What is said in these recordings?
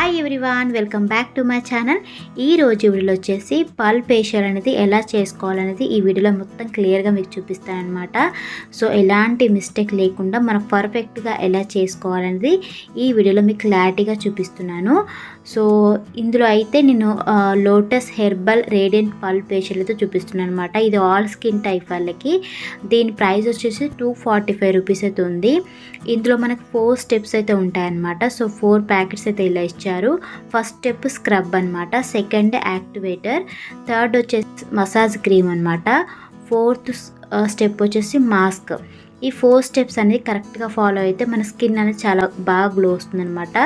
Hi everyone, welcome back to my channel. ఈ రోజు వీడియోలో వచ్చేసి పల్ప్ ఫేషియల్ అనేది ఎలా చేసుకోవాలనేది ఈ వీడియోలో మొత్తం క్లియర్గా మీకు చూపిస్తాను అనమాట. సో ఎలాంటి మిస్టేక్ లేకుండా మనకు పర్ఫెక్ట్గా ఎలా చేసుకోవాలనేది ఈ వీడియోలో మీకు క్లారిటీగా చూపిస్తున్నాను. సో ఇందులో అయితే నేను lotus herbal radiant pulp facial అయితే చూపిస్తున్నాను అనమాట. ఇది ఆల్ స్కిన్ టైప్ వాళ్ళకి. దీని ప్రైస్ వచ్చేసి 245 రూపీస్ అయితే ఉంది. ఇందులో మనకు 4 స్టెప్స్ అయితే ఉంటాయన్నమాట. సో 4 ప్యాకెట్స్ అయితే ఇలా ఇచ్చారు. ఫస్ట్ స్టెప్ స్క్రబ్ అనమాట, సెకండ్ యాక్టివేటర్, థర్డ్ వచ్చేసి మసాజ్ క్రీమ్ అనమాట, ఫోర్త్ స్టెప్ వచ్చేసి మాస్క్. ఈ 4 స్టెప్స్ అనేది కరెక్ట్గా ఫాలో అయితే మన స్కిన్ అనేది చాలా బాగా గ్లో వస్తుంది అనమాట.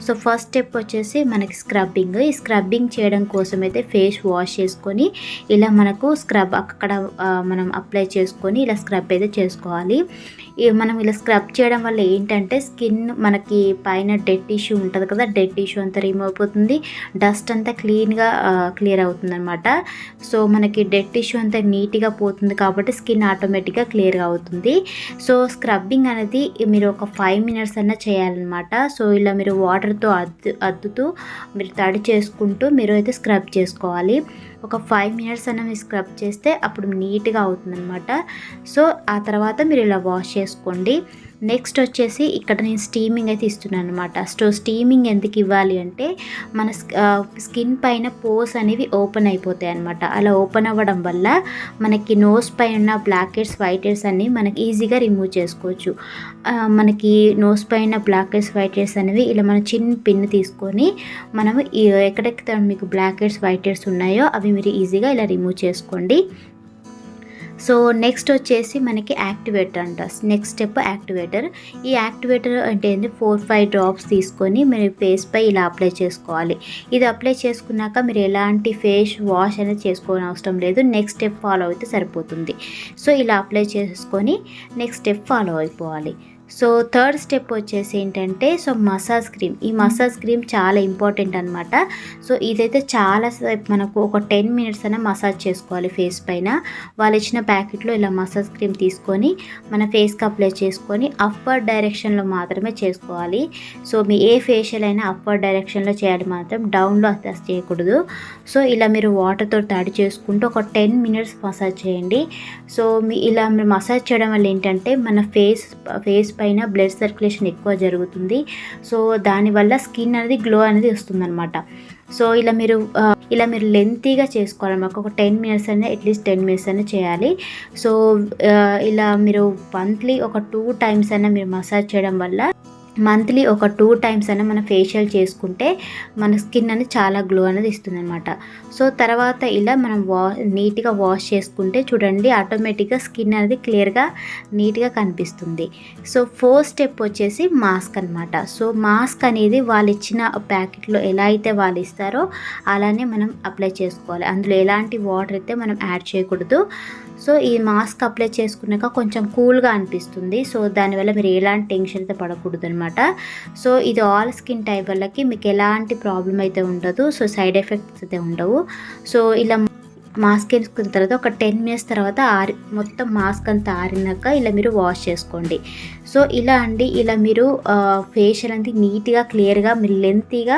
సో ఫస్ట్ స్టెప్ వచ్చేసి మనకి స్క్రబ్బింగ్. ఈ స్క్రబ్బింగ్ చేయడం కోసం అయితే ఫేస్ వాష్ చేసుకొని ఇలా మనకు స్క్రబ్ అక్కడ మనం అప్లై చేసుకొని ఇలా స్క్రబ్ అయితే చేసుకోవాలి. మనం ఇలా స్క్రబ్ చేయడం వల్ల ఏంటంటే స్కిన్ మనకి పైన డెడ్ టిష్యూ ఉంటుంది కదా, డెడ్ టిష్యూ అంతా రిమూవ్ అయిపోతుంది, డస్ట్ అంతా క్లియర్ అవుతుంది అనమాట. సో మనకి డెడ్ టిష్యూ అంతా నీట్గా పోతుంది కాబట్టి స్కిన్ ఆటోమేటిక్గా క్లియర్గా అవుతుంది. సో స్క్రబ్బింగ్ అనేది మీరు ఒక 5 మినిట్స్ అన్నా చేయాలన్నమాట. సో ఇలా మీరు వాటర్తో అద్దుతూ మీరు తడి చేసుకుంటూ మీరు అయితే స్క్రబ్ చేసుకోవాలి. ఒక 5 మినిట్స్ అన్న మీరు స్క్రబ్ చేస్తే అప్పుడు నీట్గా అవుతుందన్నమాట. సో ఆ తర్వాత మీరు ఇలా వాష్ చేసుకోండి. నెక్స్ట్ వచ్చేసి ఇక్కడ నేను స్టీమింగ్ అయితే ఇస్తున్నాను అనమాట. సో స్టీమింగ్ ఎందుకు ఇవ్వాలి అంటే మన స్కిన్ పైన పోర్స్ అనేవి ఓపెన్ అయిపోతాయి అనమాట. అలా ఓపెన్ అవ్వడం వల్ల మనకి నోస్ పైన బ్లాక్ హెడ్స్ వైట్ హెడ్స్ అన్ని మనకి ఈజీగా రిమూవ్ చేసుకోవచ్చు. మనకి నోస్ పైన బ్లాక్ హెడ్స్ వైట్ హెడ్స్ అనేవి ఇలా మన చిన్న పిన్ తీసుకొని మనం ఎక్కడెక్కడ మీకు బ్లాక్ హెడ్స్ వైట్ హెడ్స్ ఉన్నాయో అవి మీరు ఈజీగా ఇలా రిమూవ్ చేసుకోండి. సో నెక్స్ట్ వచ్చేసి మనకి యాక్టివేటర్ అంట. Next step activator. ఈ యాక్టివేటర్ అంటే 4-5 డ్రాప్స్ తీసుకొని మీరు ఫేస్ పై ఇలా అప్లై చేసుకోవాలి. ఇది అప్లై చేసుకున్నాక మీరు ఎలాంటి ఫేస్ వాష్ అనేది చేసుకోవాల్సిన అవసరం లేదు. నెక్స్ట్ స్టెప్ ఫాలో అయితే సరిపోతుంది. సో ఇలా అప్లై చేసుకొని నెక్స్ట్ స్టెప్ ఫాలో అయిపోవాలి. సో థర్డ్ స్టెప్ వచ్చేసి ఏంటంటే మసాజ్ క్రీమ్. ఈ మసాజ్ క్రీమ్ చాలా ఇంపార్టెంట్ అనమాట. సో ఇదైతే చాలా మనకు ఒక 10 మినిట్స్ అయినా మసాజ్ చేసుకోవాలి ఫేస్ పైన. వాళ్ళు ఇచ్చిన ప్యాకెట్లో ఇలా మసాజ్ క్రీమ్ తీసుకొని మన ఫేస్కి అప్లై చేసుకొని అప్వర్డ్ డైరెక్షన్లో మాత్రమే చేసుకోవాలి. సో మీ ఏ ఫేషియల్ అయినా అప్వర్డ్ డైరెక్షన్లో చేయాలి, మాత్రం డౌన్లో అసలు చేయకూడదు. సో ఇలా మీరు వాటర్తో తడి చేసుకుంటూ ఒక 10 మినిట్స్ మసాజ్ చేయండి. సో ఇలా మీరు మసాజ్ చేయడం వల్ల ఏంటంటే మన ఫేస్ పైన బ్లడ్ సర్క్యులేషన్ ఎక్కువ జరుగుతుంది. సో దానివల్ల స్కిన్ అనేది గ్లో అనేది వస్తుందన్నమాట. సో ఇలా మీరు లెంతీగా చేసుకోవాలన్నమాట. ఒక 10 మినిట్స్ అయినా అట్లీస్ట్ 10 మినిట్స్ అయినా చేయాలి. సో ఇలా మీరు మంత్లీ ఒక 2 టైమ్స్ అయినా మీరు మసాజ్ చేయడం వల్ల మంత్లీ ఒక 2 టైమ్స్ అయినా మన ఫేషియల్ చేసుకుంటే మన స్కిన్ అనేది చాలా గ్లో అనేది ఇస్తుంది అనమాట. సో తర్వాత ఇలా మనం నీట్గా వాష్ చేసుకుంటే చూడండి ఆటోమేటిక్గా స్కిన్ అనేది క్లియర్గా నీట్గా కనిపిస్తుంది. సో 4th స్టెప్ వచ్చేసి మాస్క్ అనమాట. సో మాస్క్ అనేది వాళ్ళు ఇచ్చిన ప్యాకెట్లో ఎలా అయితే వాళ్ళు ఇస్తారో అలానే మనం అప్లై చేసుకోవాలి. అందులో ఎలాంటి వాటర్ అయితే మనం యాడ్ చేయకూడదు. సో ఈ మాస్క్ అప్లై చేసుకున్నాక కొంచెం కూల్గా అనిపిస్తుంది. సో దానివల్ల మీరు ఎలాంటి టెన్షన్ అయితే పడకూడదు అనమాట. సో ఇది ఆల్ స్కిన్ టైప్ వాళ్ళకి మీకు ఎలాంటి ప్రాబ్లం అయితే ఉండదు. సో సైడ్ ఎఫెక్ట్స్ అయితే ఉండవు. సో ఇలా మాస్క్ వేసుకున్న తర్వాత ఒక 10 మినిట్స్ తర్వాత మొత్తం మాస్క్ అంతా ఆరినాక ఇలా మీరు వాష్ చేసుకోండి. సో ఇలా మీరు ఫేషియల్ అనేది నీట్గా క్లియర్గా మీరు లెంతీగా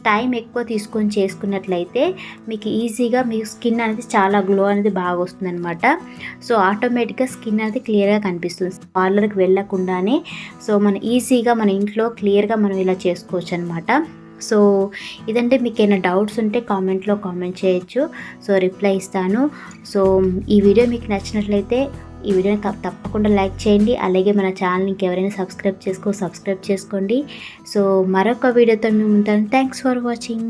టైం ఎక్కువ తీసుకొని చేసుకున్నట్లయితే మీకు ఈజీగా మీ స్కిన్ అనేది చాలా గ్లో అనేది బాగా వస్తుంది అనమాట. సో ఆటోమేటిక్గా స్కిన్ అనేది క్లియర్గా కనిపిస్తుంది. పార్లర్కి వెళ్ళకుండానే సో ఈజీగా మన ఇంట్లో క్లియర్గా మనం ఇలా చేసుకోవచ్చు అనమాట. సో ఇదంటే మీకు ఏమైనా డౌట్స్ ఉంటే కామెంట్లో కామెంట్ చేయొచ్చు. సో రిప్లై ఇస్తాను. సో ఈ వీడియో మీకు నచ్చినట్లయితే ఈ వీడియోని తప్పకుండా లైక్ చేయండి. అలాగే మన ఛానల్ని ఇంకెవరైనా సబ్స్క్రైబ్ చేసుకోండి. సో మరొక వీడియోతో మేము ఉంటాను. Thanks for watching.